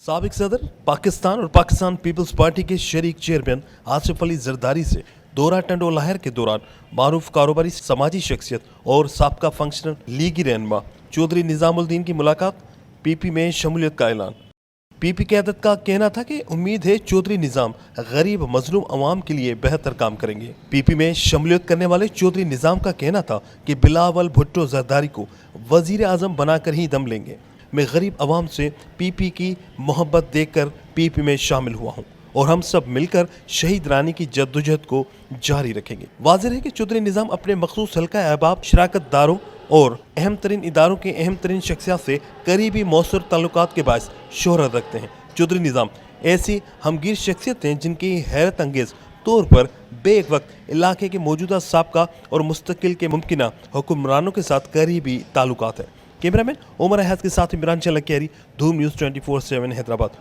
साबिक सदर पाकिस्तान और पाकिस्तान पीपल्स पार्टी के शरीक चेयरमैन आसिफ अली जरदारी से दौरा टंडो लहर के दौरान मारूफ कारोबारी समाजी शख्सियत और साबका फंक्शनल लीगी रहनुमा चौधरी निजामुद्दीन की मुलाकात, पीपी में शमूलियत का ऐलान। पीपी क़यादत का कहना था कि उम्मीद है चौधरी निज़ाम गरीब मजलूम अवाम के लिए बेहतर काम करेंगे। पीपी में शमूलियत करने वाले चौधरी निज़ाम का कहना था कि बिलावल भुट्टो जरदारी को वज़ीर आज़म बनाकर ही दम लेंगे। मैं गरीब अवाम से पीपी की मोहब्बत देखकर पीपी में शामिल हुआ हूँ और हम सब मिलकर शहीद रानी की जद्दोजहद को जारी रखेंगे। वाज़ेह है कि चौधरी निज़ाम अपने मखसूस हल्का अहबाब, शराकत दारों और अहम तरीन इदारों के अहम तरीन शख्सियत से करीबी मौसर ताल्लुकात के बायस शोहरत रखते हैं। चौधरी निज़ाम ऐसी हमगीर शख्सियत हैं जिनकी हैरत अंगेज़ तौर पर बेक वक्त इलाके के मौजूदा साबका और मुस्तकिल के मुमकिना हुक्मरानों के साथ करीबी ताल्लुकात हैं। कैमरामैन उमर अहद के साथ इमरान चलकियारी, धूम न्यूज़ 24/7 हैदराबाद।